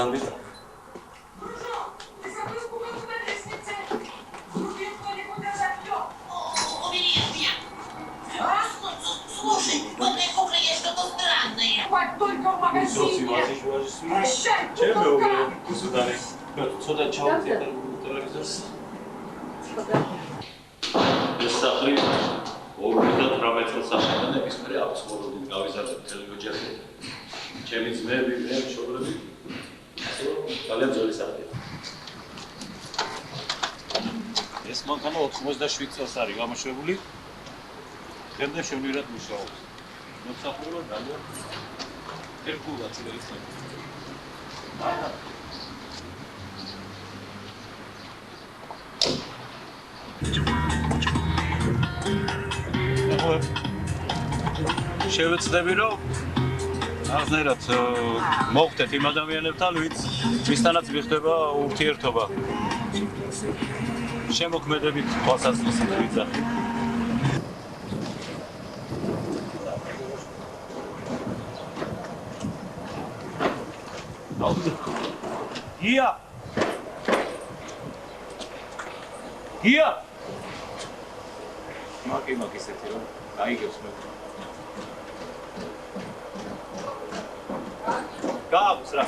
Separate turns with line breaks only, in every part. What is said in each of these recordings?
Zandi.
Слушай, в этой кухне есть что-то странное.
Хоть только в магазине. Прощай,
Чем вы
куколка.
сюда? Сюда чау телевизор. Если ორიდან 18 წელს მე აქვს მოდოდი გავიზარდე ტელევიზორში. ჩემი ძმები, მე მშობლები. ძალიან ძველი სახეა. ეს მანქანა 87 წელს არის გამოშვებული. დღემდე შევნირად მუშაობს. მოსახურება ძალიან ერგულა წელს. შევეცდები რომ აღნერად მოვხდეთ იმ ადამიანებთან, ვისთანაც მიხდება ურთიერთობა. შემოქმედებით თვალსაზრისით ვიძახი. გია! გია! მაგ ისეთი რომ გაიგებს მე. გააქვს რა.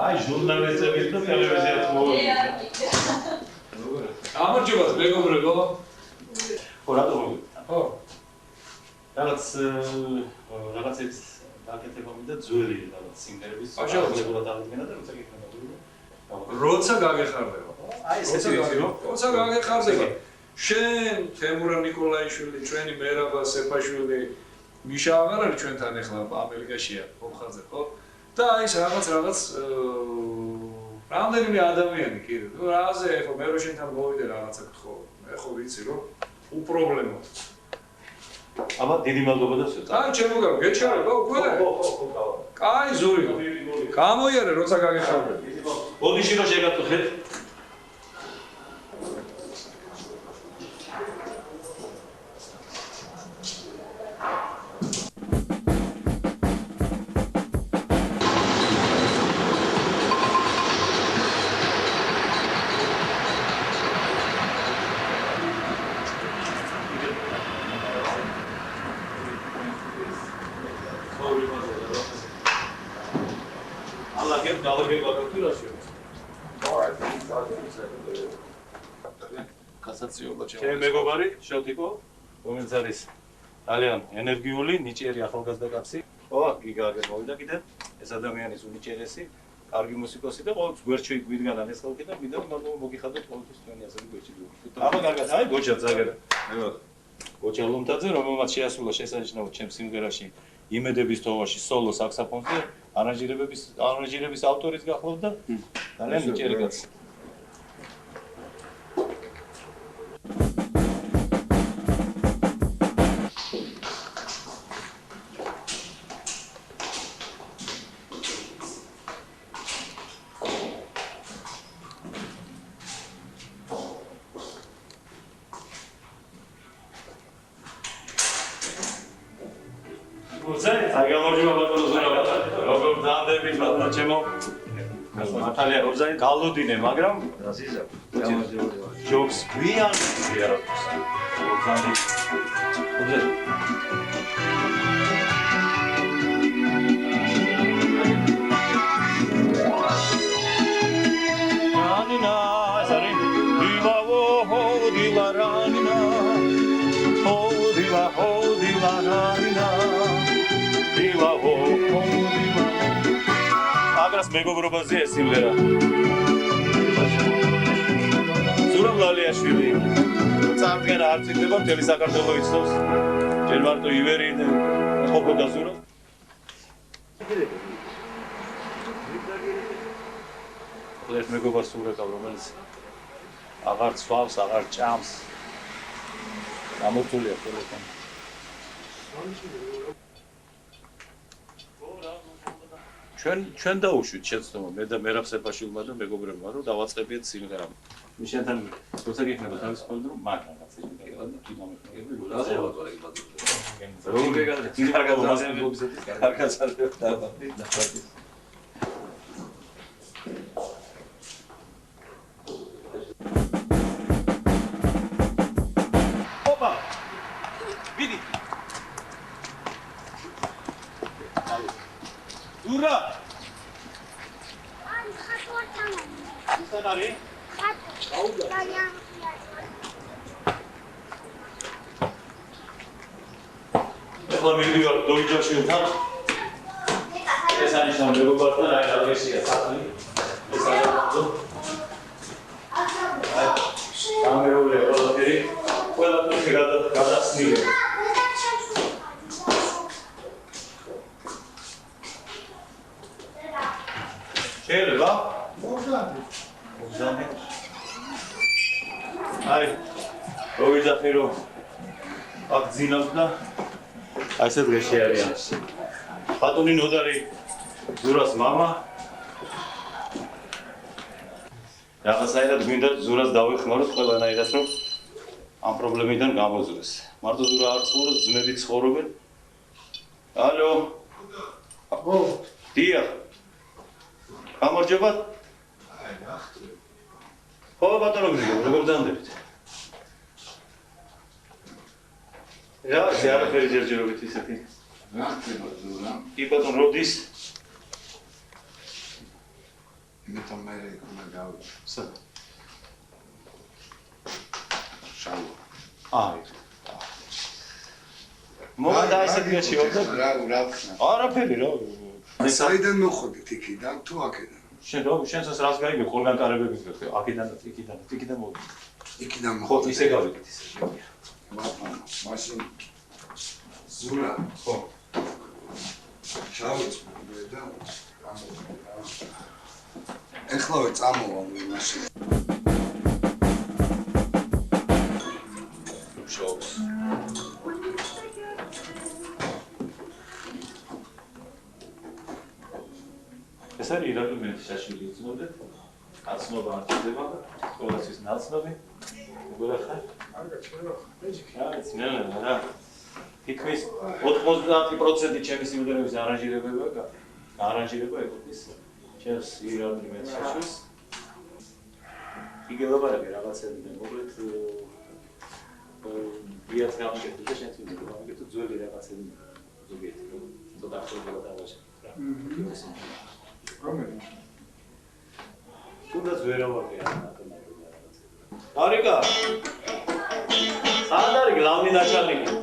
აი ჟურნალისტები და ტელევიზიაც მოვიდა.
გამარჯობა მეგობრებო.
ხო რატომ?
ხო.
რაღაცებს გაკეთება მინდა ძველი რაღაც სიმღერების. აღშობილად აღდგენა და როცა გიხმარდება.
როცა გაგეხარდება.
აი ესე ვიცი რომ
როცა გაგეხარდება. შენ თემურა ნიკოლაიშვილი, ჩვენი მერაბა სეფაშვილი, მიშა აღარ არის ჩვენთან ახლა ამერიკაშია, მომხარზე, ხო? და აი ეს რაღაც რამდენიმე ადამიანი კიდე. ნუ რაზე ხო მე რო შენთან მოვიდე რაღაცა გთხოვ. მე ხო ვიცი რომ უპრობლემო.
აბა დიდი მადლობა და სულ.
აი ჩემო გარო გეჩერება უკვე?
ხო.
კაი ზური. გამოიარე როცა გაგეხარდება.
ბოდიში რო შეგატეხეთ. ჩემი მეგობარი შოთიკო, რომელიც არის ძალიან ენერგიული, ნიჭიერი ახალგაზრდა კაცი. ხო, გიგაგენ მოვიდა კიდე. ეს ადამიანის უნიჭიერესი, კარგი მუსიკოსი და ყოველთვის გვერდში გვიდგანან ეს ხალხი და მინდა რომ მოგიხადოთ ყოველთვის თქვენი ასეთი გვერდში. აბა კარგად, აი გოჩა ზაგერა. გოჩა ლომთაძე, რომელმაც შეასრულა შესანიშნავად ჩემს სიმღერაში იმედების თოვაში სოლო საქსაფონზე, არანჟირების ავტორიც გახლავთ და ძალიან ნიჭიერი კაცი. გალოდინე, მაგრამ ჯობს გვიან ვიარავს. ზანდი. უძე. რანინა, სარი. დილავო, დილა რანინა. დილა რანინა. დილავო, დილა. აგრას მეგობრობაზე ეს სიმღერა. ზურაბ ლალიაშვილი. წარდგენა არ წიგდება, მთელი საქართველო იცნობს. ჯერ მარტო ივერი ყოფოდა ზურაბ. ეს მეგობარს ურეკავ, რომელიც აღარ ცვავს, აღარ ჭამს. გამორთულია ტელეფონი. ჩვენ დაუშვით შეცდომა მე და მერაბ სეფაშვილმა და მეგობრებმა რომ დავაწყებიეთ სიმღერა. მე შენთან როცა გიქნება თავისუფლად რომ მაგ რაღაც იმელა და დინამიკები ოპა ვიდი ურა
აი ხატვართან
ისთან არის ეხლა მივიდივარ დოიჯაშვილთან ეს არის ამ მეგობართან აი აგრესია სახლი ეს არის გამეულე ყველაფერი ყველაფერი გადაცნილი შეიძლება მოგზავნე აი როვიძახი რომ აქ ძინავს და აი ესე დღეში არიან ბატონი ნოდარი ზურას მამა რაღაცაირად გვინდა ზურას დავეხმაროთ ყველანაირად რომ ამ პრობლემიდან გამოძვრეს მარტო ზურა არ ცხოვრობს ძმები ცხოვრობენ ალო ო დიახ გამარჯობათ ხო ბატონო როგორ დამდებით რა ეს არაფერი ჯერჯერობით ისეთი
რა ხდება ზურა
კი ბატონო როდის
იმიტომ მე იქნა გავი
სად
შალო
აი მოგდა ისეთი გაჩიოდა
რა
არაფერი რა
საიდან მოხვდით იქიდან თუ აქედან
შენს რას გაიგე ყველგან კარებები გქონდა აქედან მოდი
იქიდან
ხო
მოხვდით
ისე გავიგეთ ისე
მაშინ ზურა
ხო
ჩავიწმე და ეხლავე წამოვა მაშინ
შოუს ეს არის ირაკლი შაშვილი იცნობდეთ აცნობა არჩდება და სკოლასის ნაცნობი მოგეხარ რა თითქმის 90% ჩემი სიმღერების არანჟირება ეკუთვნის ჩემს ირაკლი შაშვილს იგელობარები რაღაცებიდან მოკლედ დიაც გამიგეთ და შენც ვიგებთ ძველი რაღაცები ზოგიერთი ცოტა ხდება დავაშე რა რომელი თუნდაც ვერავარია არიკა სად არის გლავნი ნაჩალნიკი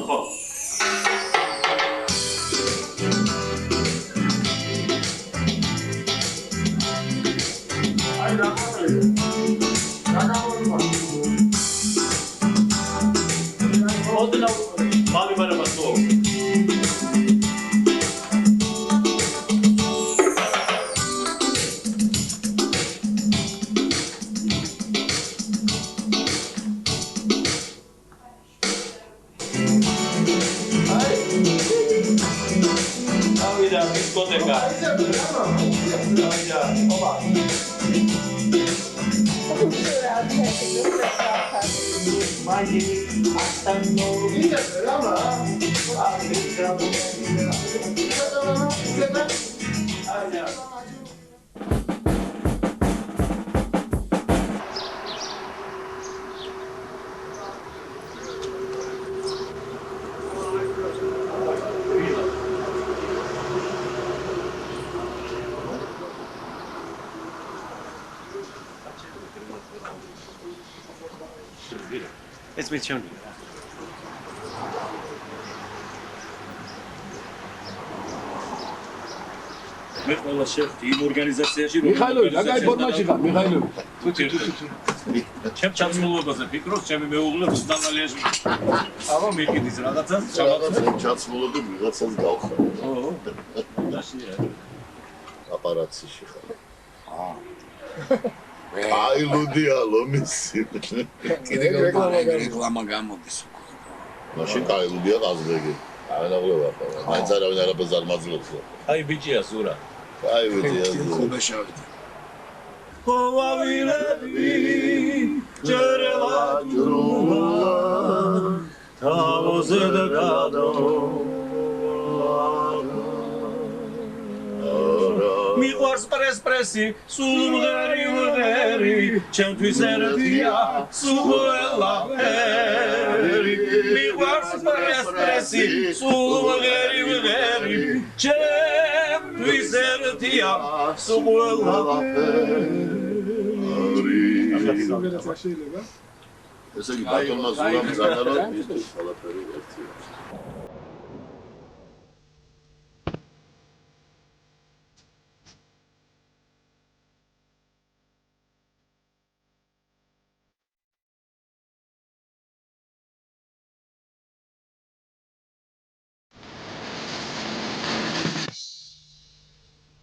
ხო აი რა ოდნა მალე მასო discoteca. It's been shown. მე ყველა შევხვდი იმ ორგანიზაციაში რომ
მიხაილოვი რა კაი ფორმაში ხარ მიხაილოვი
თუ ჩემ ჩაცმულობაზე ფიქრობს ჩემი მეუღლე რუსტამალიაში აბა მეკიდის რაღაცას
ჩაცმულობდი ვიღაცას გავხარ
ო დაშია
აპარატში ხარ
აი ლუდია ლომისი.
კიდე რეკლამა გამოდის უკვე.
მაშინ კაი ლუდია ყაზბეგი. აღნაღლება ხო. მაინც არავინ არაფერს არ მაძლევს.
აი ბიჭია ზურა.
აი ბიჭია ზურა.
ხუბეშავით.
ხოვავილები ჯერელა ჯრულა თავოზე დაგადო მიყვარს პრესპრესი სულ მღერი ჩემთვის ერთია სულ ყველაფერი მიყვარს პრესპრესი სულ მღერი ჩემთვის ერთია სულ ყველაფერი
ესე იგი ბატონმა ზურამ ზანარო მისთვის ყველაფერი ერთია